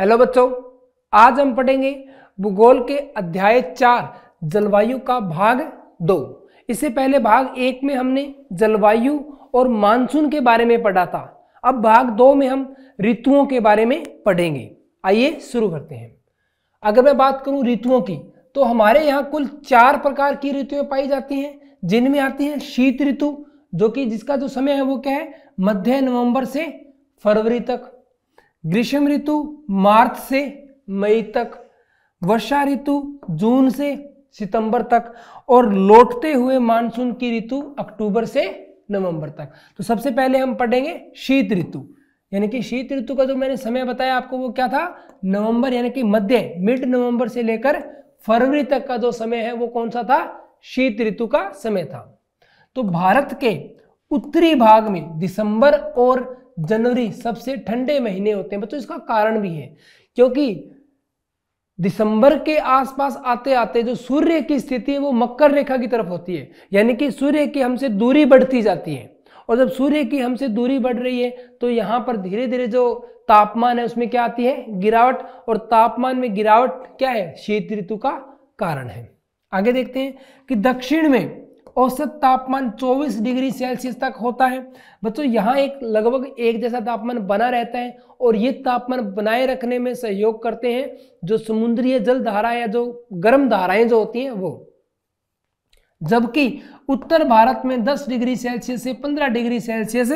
Hello बच्चों, आज हम पढ़ेंगे भूगोल के अध्याय 4 जलवायु का भाग 2। इससे पहले भाग 1 में हमने जलवायु और मानसून के बारे में पढ़ा था। अब भाग 2 में हम ऋतुओं के बारे में पढ़ेंगे। आइए शुरू करते हैं। अगर मैं बात करूं ऋतुओं की, तो हमारे यहाँ कुल 4 प्रकार की ऋतुएं पाई जाती हैं, जिनमें आती हैं शीत ऋतु, जो कि जिसका जो समय है वो क्या है, मध्य नवंबर से फरवरी तक। ग्रीष्म ऋतु मार्च से मई तक। वर्षा ऋतु जून से सितंबर तक। और लौटते हुए मानसून की ऋतु अक्टूबर से नवंबर तक। तो सबसे पहले हम पढ़ेंगे शीत ऋतु, यानी कि शीत ऋतु का जो मैंने समय बताया आपको वो क्या था, नवंबर यानी कि मध्य मिड नवंबर से लेकर फरवरी तक का जो समय है वो कौन सा था, शीत ऋतु का समय था। तो भारत के उत्तरी भाग में दिसंबर और जनवरी सबसे ठंडे महीने होते हैं बच्चों। इसका कारण भी है क्योंकि दिसंबर के आसपास आते आते जो सूर्य की स्थिति है वो मकर रेखा की तरफ होती है, यानी कि सूर्य की हमसे दूरी बढ़ती जाती है। और जब सूर्य की हमसे दूरी बढ़ रही है तो यहाँ पर धीरे धीरे जो तापमान है उसमें क्या आती है, गिरावट। और तापमान में गिरावट क्या है, शीत ऋतु का कारण है। आगे देखते हैं कि दक्षिण में औसत तापमान 24 डिग्री सेल्सियस तक होता है बच्चों। यहाँ एक लगभग एक जैसा तापमान बना रहता है और ये तापमान बनाए रखने में सहयोग करते हैं जो समुद्रीय जल धारा या जो गर्म धाराएं जो होती हैं वो। जबकि उत्तर भारत में 10 डिग्री सेल्सियस से 15 डिग्री सेल्सियस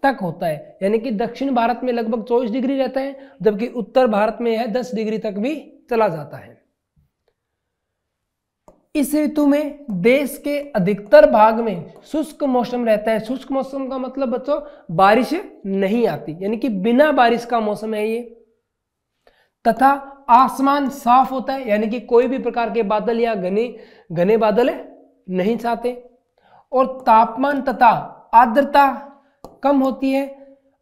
तक होता है, यानी कि दक्षिण भारत में लगभग 24 डिग्री रहता है, जबकि उत्तर भारत में यह 10 डिग्री तक भी चला जाता है। इस ऋतु में देश के अधिकतर भाग में शुष्क मौसम रहता है। शुष्क मौसम का मतलब बच्चों बारिश नहीं आती, यानी कि बिना बारिश का मौसम है ये। तथा आसमान साफ होता है, यानी कि कोई भी प्रकार के बादल या घने बादल नहीं छाते। और तापमान तथा आर्द्रता कम होती है।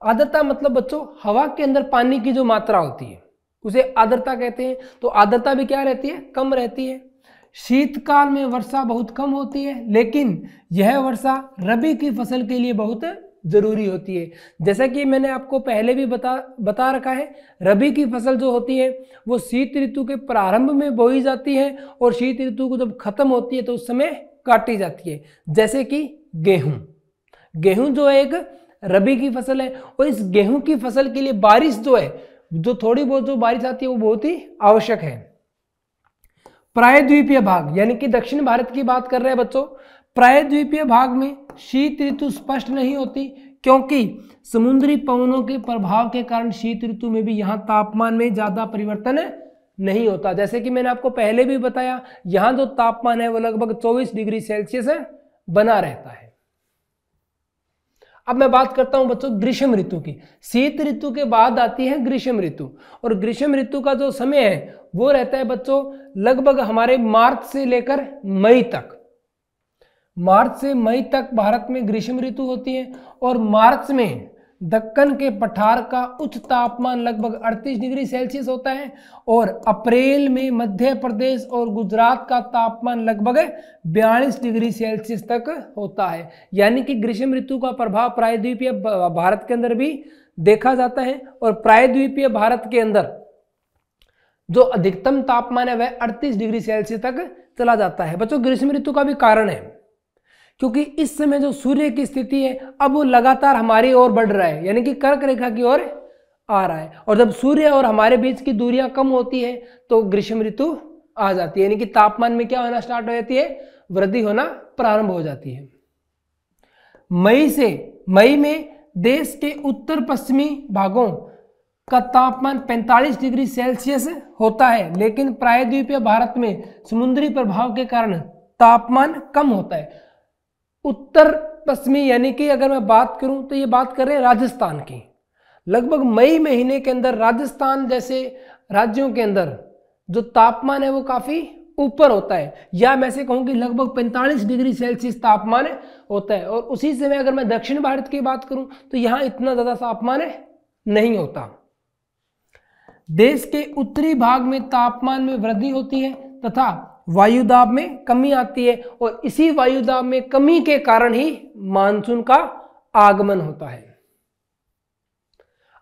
आर्द्रता मतलब बच्चों हवा के अंदर पानी की जो मात्रा होती है उसे आर्द्रता कहते हैं। तो आर्द्रता भी क्या रहती है, कम रहती है। शीतकाल में वर्षा बहुत कम होती है, लेकिन यह वर्षा रबी की फसल के लिए बहुत जरूरी होती है। जैसा कि मैंने आपको पहले भी बता रखा है, रबी की फसल जो होती है वो शीत ऋतु के प्रारंभ में बोई जाती है और शीत ऋतु को जब खत्म होती है तो उस समय काटी जाती है। जैसे कि गेहूं जो है एक रबी की फसल है, और इस गेहूं की फसल के लिए बारिश जो है, जो थोड़ी बहुत जो बारिश आती है वो बहुत ही आवश्यक है। प्रायद्वीपीय भाग, यानी कि दक्षिण भारत की बात कर रहे हैं बच्चों। प्रायद्वीपीय भाग में शीत ऋतु स्पष्ट नहीं होती क्योंकि समुद्री पवनों के प्रभाव के कारण शीत ऋतु में भी यहाँ तापमान में ज्यादा परिवर्तन नहीं होता। जैसे कि मैंने आपको पहले भी बताया, यहाँ जो तापमान है वो लगभग 24 डिग्री सेल्सियस बना रहता है। अब मैं बात करता हूं बच्चों ग्रीष्म ऋतु की। शीत ऋतु के बाद आती है ग्रीष्म ऋतु, और ग्रीष्म ऋतु का जो समय है वो रहता है बच्चों लगभग हमारे मार्च से लेकर मई तक। मार्च से मई तक भारत में ग्रीष्म ऋतु होती है, और मार्च में दक्कन के पठार का उच्च तापमान लगभग 38 डिग्री सेल्सियस होता है, और अप्रैल में मध्य प्रदेश और गुजरात का तापमान लगभग 42 डिग्री सेल्सियस तक होता है। यानी कि ग्रीष्म ऋतु का प्रभाव प्रायद्वीपीय भारत के अंदर भी देखा जाता है, और प्रायद्वीपीय भारत के अंदर जो अधिकतम तापमान है वह 38 डिग्री सेल्सियस तक चला जाता है। बच्चों ग्रीष्म ऋतु का भी कारण है क्योंकि इस समय जो सूर्य की स्थिति है अब वो लगातार हमारी ओर बढ़ रहा है, यानी कि कर्क रेखा की ओर आ रहा है। और जब सूर्य और हमारे बीच की दूरियां कम होती है तो ग्रीष्म ऋतु आ जाती है, यानी कि तापमान में क्या होना स्टार्ट हो जाती है, वृद्धि होना प्रारंभ हो जाती है। मई में देश के उत्तर पश्चिमी भागों का तापमान 45 डिग्री सेल्सियस होता है, लेकिन प्रायद्वीपीय भारत में समुद्री प्रभाव के कारण तापमान कम होता है। उत्तर पश्चिमी यानी कि अगर मैं बात करूं तो ये बात कर रहे हैं राजस्थान की। लगभग मई महीने के अंदर राजस्थान जैसे राज्यों के अंदर जो तापमान है वो काफी ऊपर होता है, या मैं से कहूं कि लगभग 45 डिग्री सेल्सियस तापमान होता है। और उसी समय अगर मैं दक्षिण भारत की बात करूं तो यहां इतना ज्यादा तापमान नहीं होता। देश के उत्तरी भाग में तापमान में वृद्धि होती है तथा वायुदाब में कमी आती है, और इसी वायुदाब में कमी के कारण ही मानसून का आगमन होता है।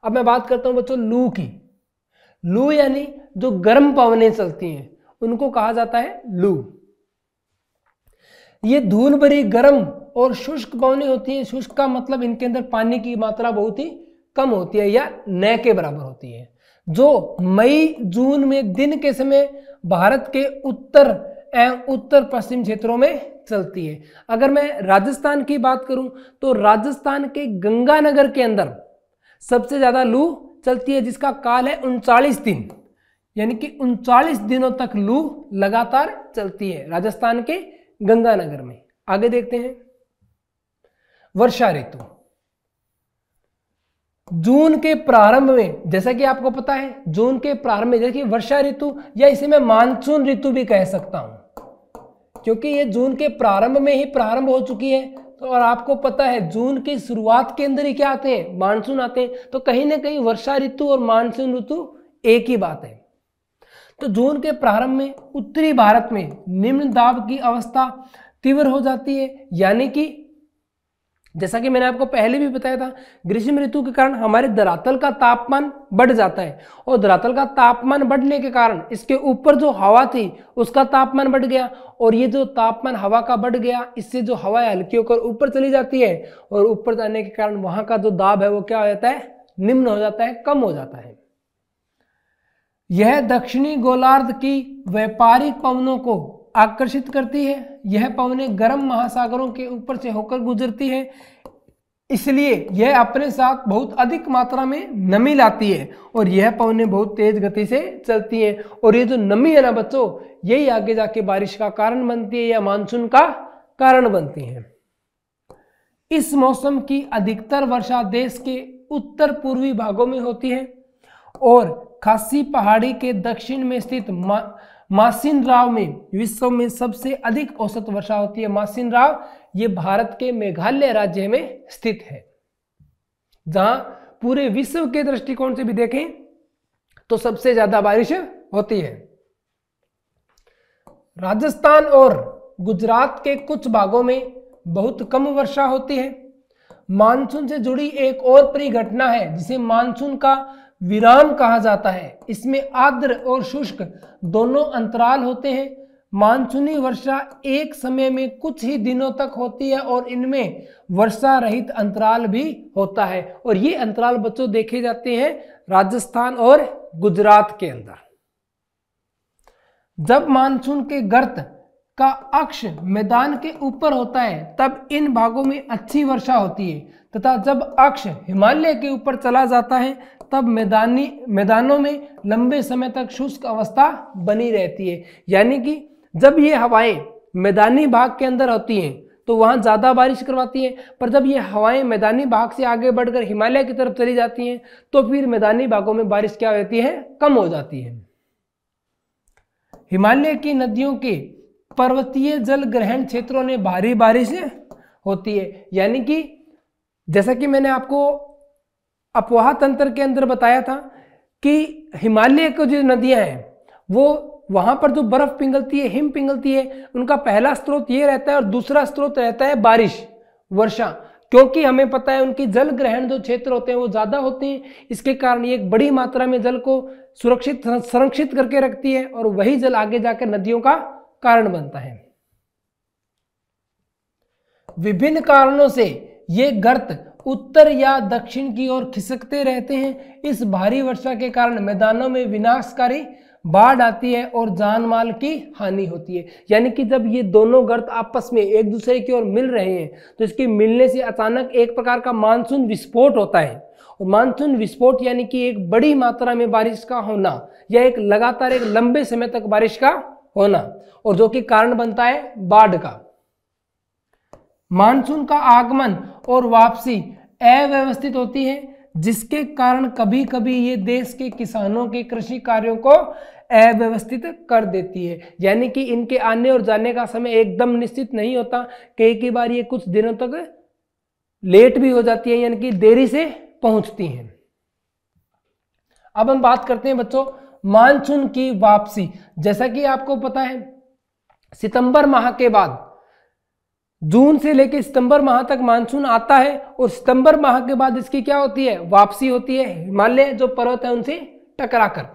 अब मैं बात करता हूं बच्चों लू की। लू यानी जो गर्म पवनें चलती हैं उनको कहा जाता है लू। ये धूल भरी गर्म और शुष्क पवनें होती हैं। शुष्क का मतलब इनके अंदर पानी की मात्रा बहुत ही कम होती है या न के बराबर होती है, जो मई जून में दिन के समय भारत के उत्तर एवं उत्तर पश्चिम क्षेत्रों में चलती है। अगर मैं राजस्थान की बात करूं तो राजस्थान के गंगानगर के अंदर सबसे ज्यादा लू चलती है, जिसका काल है 39 दिन, यानी कि 39 दिनों तक लू लगातार चलती है राजस्थान के गंगानगर में। आगे देखते हैं वर्षा ऋतु। जून के प्रारंभ में, जैसा कि आपको पता है जून के प्रारंभ में, जैसे वर्षा ऋतु या इसे मैं मानसून ऋतु भी कह सकता हूं, क्योंकि ये जून के प्रारंभ में ही प्रारंभ हो चुकी है। तो और आपको पता है जून की शुरुआत के अंदर ही क्या आते हैं, मानसून आते हैं। तो कहीं ना कहीं वर्षा ऋतु और मानसून ऋतु एक ही बात है। तो जून के प्रारंभ में उत्तरी भारत में निम्न दाब की अवस्था तीव्र हो जाती है, यानी कि जैसा कि मैंने आपको पहले भी बताया था, ग्रीष्म ऋतु के कारण हमारे धरातल का तापमान बढ़ जाता है और धरातल का तापमान बढ़ने के कारण इसके ऊपर जो हवा थी उसका तापमान बढ़ गया, और ये जो तापमान हवा का बढ़ गया, इससे जो हवा हल्की होकर ऊपर चली जाती है और ऊपर जाने के कारण वहां का जो दाब है वो क्या हो जाता है, निम्न हो जाता है, कम हो जाता है। यह दक्षिणी गोलार्ध की व्यापारिक पवनों को आकर्षित करती है। यह पवनें गर्म महासागरों के ऊपर से होकर गुजरती है, इसलिए यह अपने साथ बहुत अधिक मात्रा में नमी लाती है और यह पवनें बहुत तेज गति से चलती हैं। और ये जो नमी है ना बच्चों, यही आगे जाके बारिश का कारण बनती है या मानसून का कारण बनती है। इस मौसम की अधिकतर वर्षा देश के उत्तर पूर्वी भागों में होती है और खासी पहाड़ी के दक्षिण में स्थित मासिन राव में विश्व में सबसे अधिक औसत वर्षा होती है। मासिन राव ये भारत के मेघालय राज्य में स्थित है, जहां पूरे विश्व के दृष्टिकोण से भी देखें तो सबसे ज्यादा बारिश होती है। राजस्थान और गुजरात के कुछ भागों में बहुत कम वर्षा होती है। मानसून से जुड़ी एक और परिघटना है जिसे मानसून का विराम कहा जाता है। इसमें आर्द्र और शुष्क दोनों अंतराल होते हैं। मानसूनी वर्षा एक समय में कुछ ही दिनों तक होती है और इनमें वर्षा रहित अंतराल भी होता है, और ये अंतराल बच्चों देखे जाते हैं राजस्थान और गुजरात के अंदर। जब मानसून के गर्त का अक्ष मैदान के ऊपर होता है तब इन भागों में अच्छी वर्षा होती है, तथा जब अक्ष हिमालय के ऊपर चला जाता है तब मैदानों में लंबे समय तक शुष्क अवस्था बनी रहती है। यानी कि जब ये हवाएं मैदानी भाग के अंदर होती हैं तो वहां ज्यादा बारिश करवाती हैं, पर जब ये हवाएं मैदानी भाग से आगे बढ़कर हिमालय की तरफ चली जाती हैं तो फिर मैदानी भागों में बारिश क्या होती है, कम हो जाती है। हिमालय की नदियों के पर्वतीय जल ग्रहण क्षेत्रों में भारी बारिश होती है। यानी कि जैसा कि मैंने आपको अपवाह तंत्र के अंदर बताया था कि हिमालय की जो नदियां हैं वो वहां पर जो बर्फ पिघलती है, हिम पिघलती है, उनका पहला स्रोत ये रहता है और दूसरा स्रोत रहता है बारिश, वर्षा। क्योंकि हमें पता है उनकी जल ग्रहण जो क्षेत्र होते हैं वो ज्यादा होते हैं, इसके कारण ये एक बड़ी मात्रा में जल को सुरक्षित संरक्षित करके रखती है और वही जल आगे जाकर नदियों का कारण बनता है। विभिन्न कारणों से ये गर्त उत्तर या दक्षिण की ओर खिसकते रहते हैं। इस भारी वर्षा के कारण मैदानों में विनाशकारी बाढ़ आती है और जान माल की हानि होती है। यानी कि जब ये दोनों गर्त आपस में एक दूसरे की ओर मिल रहे हैं तो इसके मिलने से अचानक एक प्रकार का मानसून विस्फोट होता है, और मानसून विस्फोट यानी कि एक बड़ी मात्रा में बारिश का होना या एक लगातार एक लंबे समय तक बारिश का होना, और जो कि कारण बनता है बाढ़ का। मानसून का आगमन और वापसी अव्यवस्थित होती है, जिसके कारण कभी कभी ये देश के किसानों के कृषि कार्यों को अव्यवस्थित कर देती है। यानी कि इनके आने और जाने का समय एकदम निश्चित नहीं होता, कई बार ये कुछ दिनों तक लेट भी हो जाती है, यानी कि देरी से पहुंचती हैं। अब हम बात करते हैं बच्चों मानसून की वापसी। जैसा कि आपको पता है सितंबर माह के बाद जून से लेकर सितंबर माह तक मानसून आता है और सितंबर माह के बाद इसकी क्या होती है, वापसी होती है हिमालय जो पर्वत है उनसे टकराकर।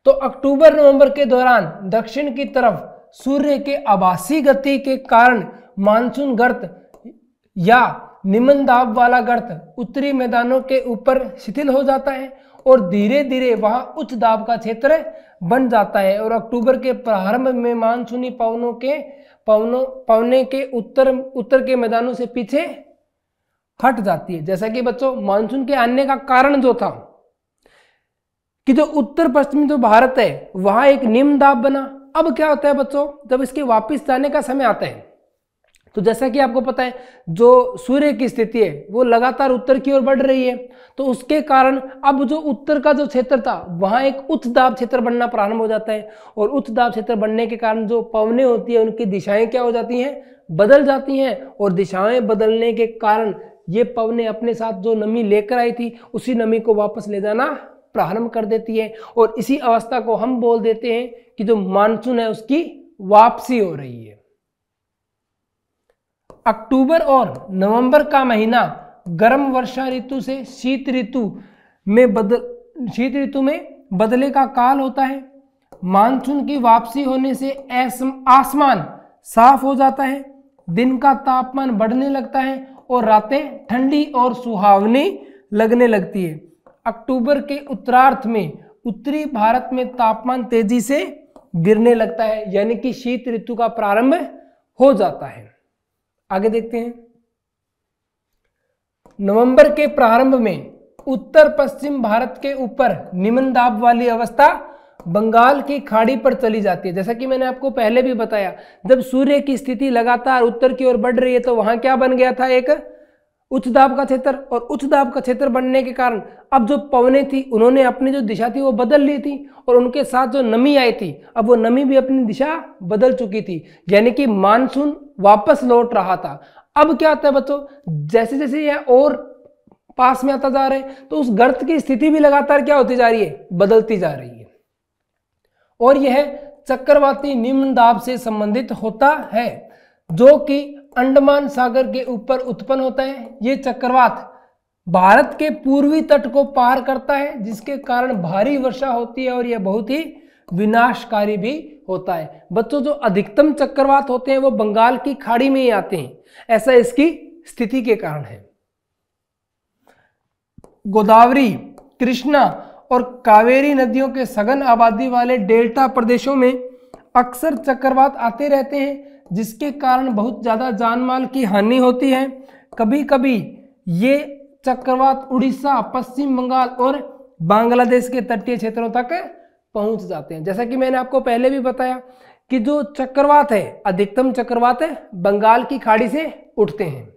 तो अक्टूबर नवंबर के दौरान दक्षिण की तरफ सूर्य के आभासी गति के कारण मानसून गर्त या निम्न दाब वाला गर्त उत्तरी मैदानों के ऊपर शिथिल हो जाता है और धीरे धीरे वहां उच्च दाब का क्षेत्र बन जाता है और अक्टूबर के प्रारंभ में मानसूनी पवने के उत्तर के मैदानों से पीछे हट जाती है। जैसा कि बच्चों मानसून के आने का कारण जो था कि जो उत्तर पश्चिमी जो भारत है वहां एक निम्न दाब बना। अब क्या होता है बच्चों, जब इसके वापस जाने का समय आता है तो जैसा कि आपको पता है जो सूर्य की स्थिति है वो लगातार उत्तर की ओर बढ़ रही है, तो उसके कारण अब जो उत्तर का जो क्षेत्र था वहां एक उच्च दाब क्षेत्र बनना प्रारंभ हो जाता है और उच्च दाब क्षेत्र बनने के कारण जो पवनें होती है उनकी दिशाएं क्या हो जाती हैं, बदल जाती हैं और दिशाएं बदलने के कारण ये पवनें अपने साथ जो नमी लेकर आई थी उसी नमी को वापस ले जाना प्रारंभ कर देती है और इसी अवस्था को हम बोल देते हैं कि जो मानसून है उसकी वापसी हो रही है। अक्टूबर और नवंबर का महीना गर्म वर्षा ऋतु से शीत ऋतु में बदले का काल होता है। मानसून की वापसी होने से आसमान साफ हो जाता है, दिन का तापमान बढ़ने लगता है और रातें ठंडी और सुहावनी लगने लगती है। अक्टूबर के उत्तरार्ध में उत्तरी भारत में तापमान तेजी से गिरने लगता है, यानी कि शीत ऋतु का प्रारंभ हो जाता है। आगे देखते हैं। नवंबर के प्रारंभ में उत्तर पश्चिम भारत के ऊपर निम्न दाब वाली अवस्था बंगाल की खाड़ी पर चली जाती है। जैसा कि मैंने आपको पहले भी बताया, जब सूर्य की स्थिति लगातार उत्तर की ओर बढ़ रही है तो वहां क्या बन गया था, एक उच्च दाब का क्षेत्र, और उच्च दाब का क्षेत्र बनने के कारण अब जो पवनें थी उन्होंने अपनी जो दिशा थी वो बदल ली थी और उनके साथ जो नमी आई थी अब वो नमी भी अपनी दिशा बदल चुकी थी, यानी कि मानसून वापस लौट रहा था। अब क्या होता है बच्चों, जैसे जैसे यह और पास में आता जा रहा है तो उस गर्त की स्थिति भी लगातार क्या होती जा रही है, बदलती जा रही है और यह चक्रवाती निम्न दाब से संबंधित होता है जो कि अंडमान सागर के ऊपर उत्पन्न होता है। ये चक्रवात भारत के पूर्वी तट को पार करता है जिसके कारण भारी वर्षा होती है और यह बहुत ही विनाशकारी भी होता है। बच्चों जो अधिकतम चक्रवात होते हैं वो बंगाल की खाड़ी में ही आते हैं, ऐसा इसकी स्थिति के कारण है। गोदावरी, कृष्णा और कावेरी नदियों के सघन आबादी वाले डेल्टा प्रदेशों में अक्सर चक्रवात आते रहते हैं जिसके कारण बहुत ज्यादा जान माल की हानि होती है। कभी कभी ये चक्रवात उड़ीसा, पश्चिम बंगाल और बांग्लादेश के तटीय क्षेत्रों तक पहुंच जाते हैं। जैसा कि मैंने आपको पहले भी बताया कि जो चक्रवात है, अधिकतम चक्रवात है बंगाल की खाड़ी से उठते हैं।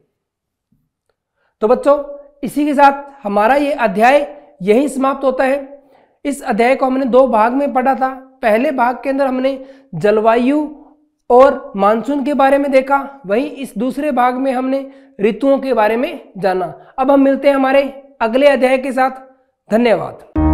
तो बच्चों इसी के साथ हमारा ये अध्याय यहीं समाप्त होता है। इस अध्याय को हमने दो भाग में पढ़ा था। पहले भाग के अंदर हमने जलवायु और मानसून के बारे में देखा, वहीं इस दूसरे भाग में हमने ऋतुओं के बारे में जाना। अब हम मिलते हैं हमारे अगले अध्याय के साथ। धन्यवाद।